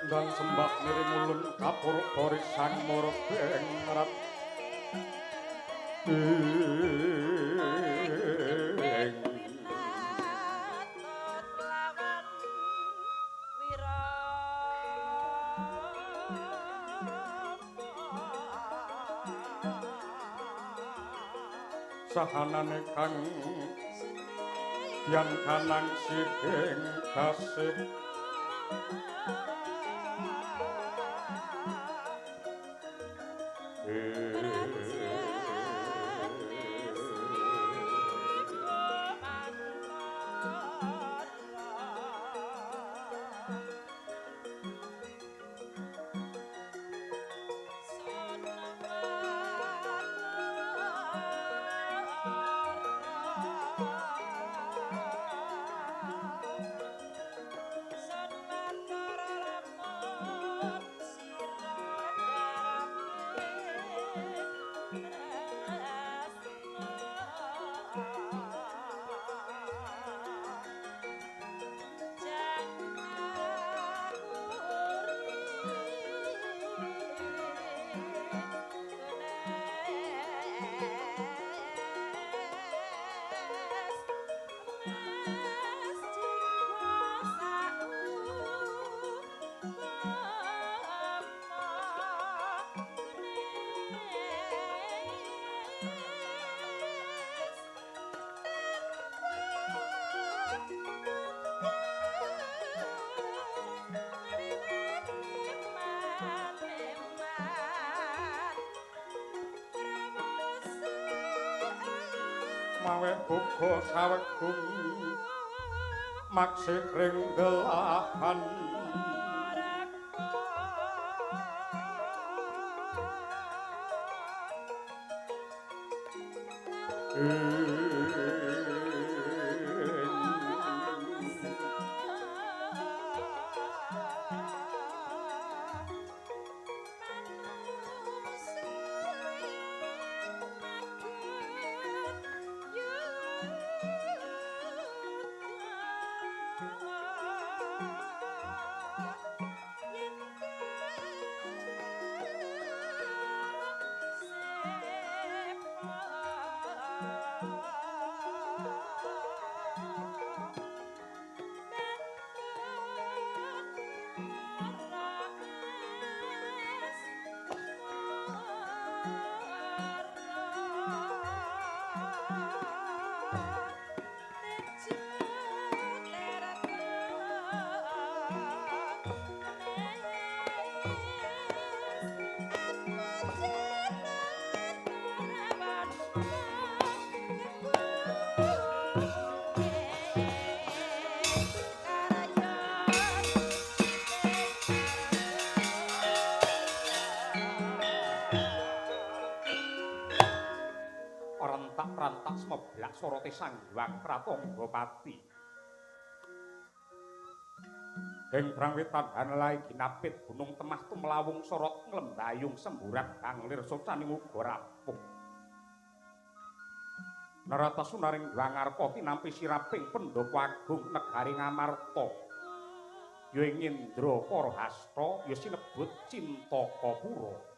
dan sembah nirimulun kapur barisan murbeng rat sahanane kang yen kanang sideng kasih mawe buka sawegung maksih ring delahan rentak-rentak semeblak sorote sanghyang Pratonggapati. Ing brangwitan hanelai ginapit gunung temah tumlawung sorot nglembayung semburat banglir socaning uga rapuh. Narata sunaring Dwangarpa tinampi siraping Pendhapa Agung negari Ngamarta. Ya ing Indra Parahasta ya sinebut Cintakapura.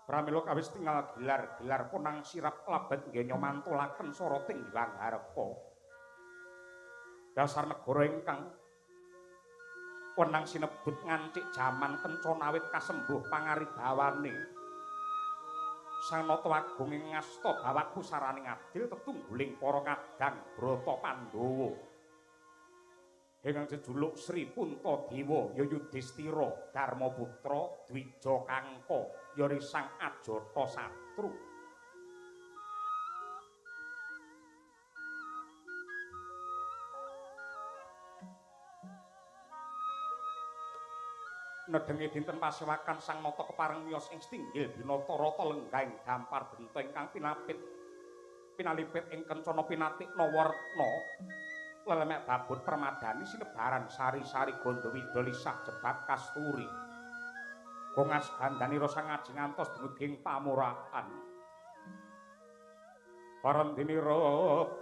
Pramila kawis tinggal gelar-gelar punang sirap labet nggih nyomantulaken soroting Dwangarpa. Dasar negara ingkang wenang sinebut ngancik jaman kencana awit kasembuh pangaribawane. Sang Nata Agung ing ngasta bawaku saraning adil tetungguling para kadang Brata Pandhawa. Ingkang jejuluk Sri Puntadewa ya Yudhistira, Darmaputra, Dwija Kangka, ya Risang Ajatasatru. Nedengi dinten pasewakan Sang Nata kepareng miyos ing Stinggil Binata Rata Lenggaing Dampar Benta ingkang pinalipit ing kencana pinatik Nawarna lelemek babut permadani sinebaran sari-sari Gandawida lisah jebak kasturi. Kongas gandani rasa ngaji ngantos dumuging pamurakan. Parandinira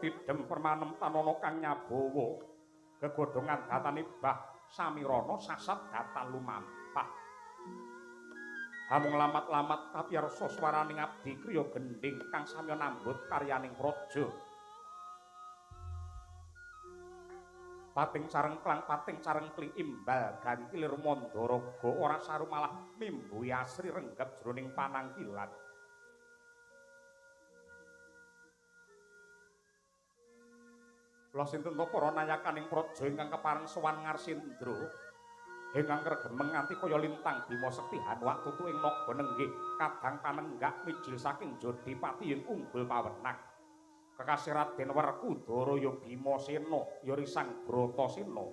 tidhem permanem tanana kang nyabawa gegodhongan datane Mbah Samirana sasat datal lumampah. Hamung lamat-lamat kapiyarsa swaraning abdi kriya gendhing kang samya nambut karyaning praja. Pating sareng klang pating sareng kling imbal ganti lir Mandaraga ora saru malah mimbuhi asri renggep jroning panangkilan. Kula sinten to para nayakaning praja ingkang kepareng sowan Ngarsindra ingkang regemeng nganti kaya lintang Bima Sekti Hanwak tutu ing naga nenggih kadang panenggak mijil saking Jodipati ing unggul pawenang kekasih Raden Werkudara ya Bima Sena ya Risang Bratasena.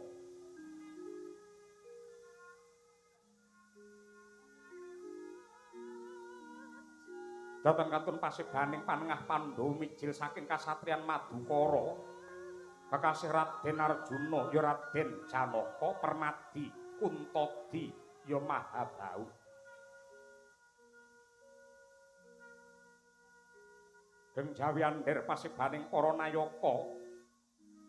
Dhateng katun pasibaning panengah Pandhawa mijil saking kasatriyan Madukara kekasih Raden Arjuna ya Raden Janaka Permadi Kuntadi ya Mahabau. Deng Jawiander pasibaning para nayaka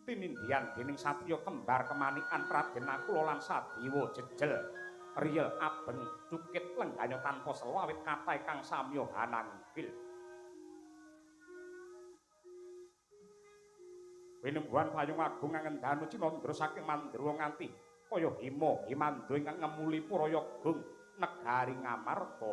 tinindihan dening satriya kembar kemanikan Raden Nakula lan Sadewa jejel riyel abeng cukit lengganya tanpa sela awit kathah kang samya hananggil. Pinembuhan payung agung ngendhanu Cinandra saking Mandura nganti kaya Himandra ingkang ngemuli Purayagung negari Ngamarta.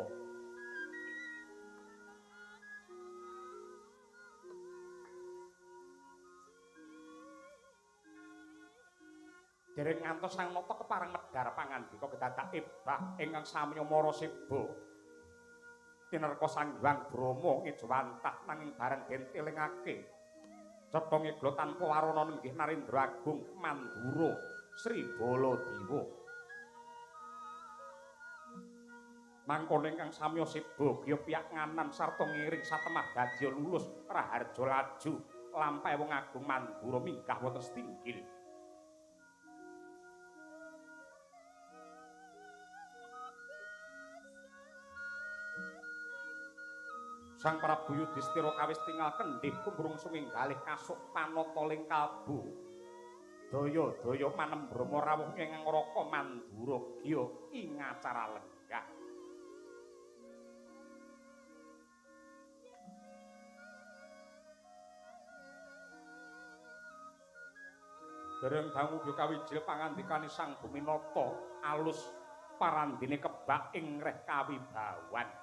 Dereng ngantos Sang Nata kepareng medhar pangandika kedadak ebah ingkang samya mara seba. Tinerka Sang Hyang Brahma ngejawantah nanging bareng den elingake cetha ngeglo tanpa warana nenggih Narendra Agung Mandura Sri Baladewa. Mangkana ingkang samya seba giya piyak nganan sarta ngiring satemah dadya lulus raharja laju lampahe wong agung Mandura minggah wonten Stinggil. Sang Prabu Yudhistira kawis tingal kendhih kumbrung suminggalih kasuk panataling kalbu. Daya-daya manembrama rawuh ing ngraka Mandura giya ing acara lenggah. Dereng dangu uga kawijil pangandikane Sang Buminata alus parandene kebak ing reh kawibawan.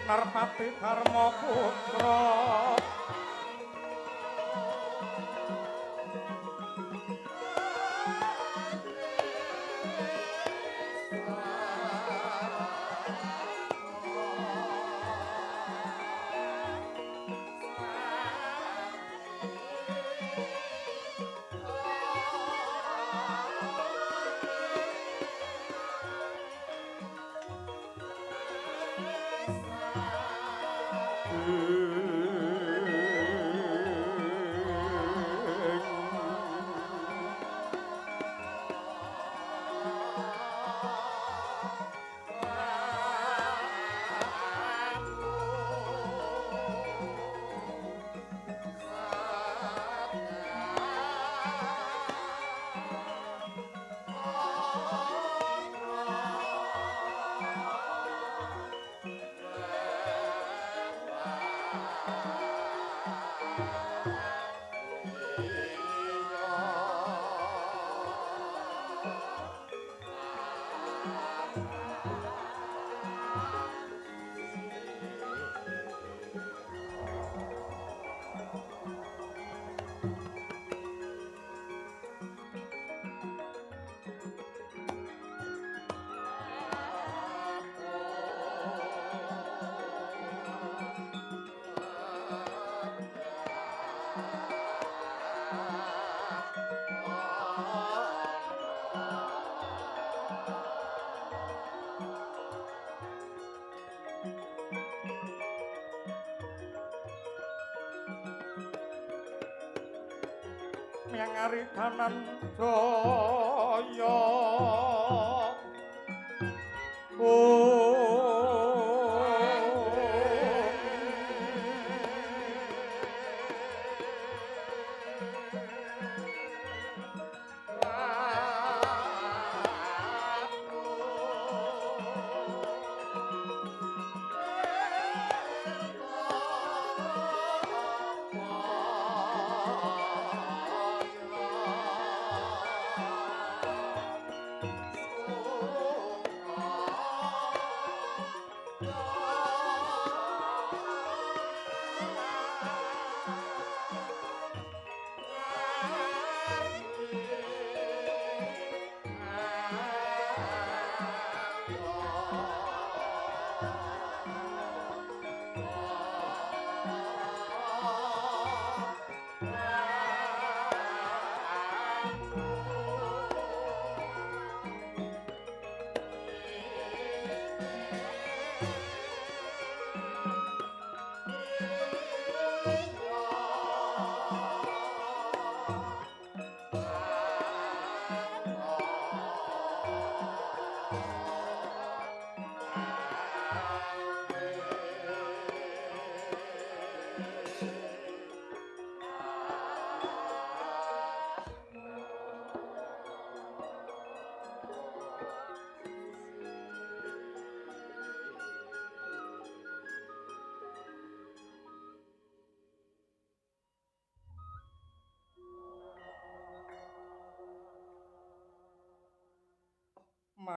Narpati Dharma Putra miangari kanan jaya oh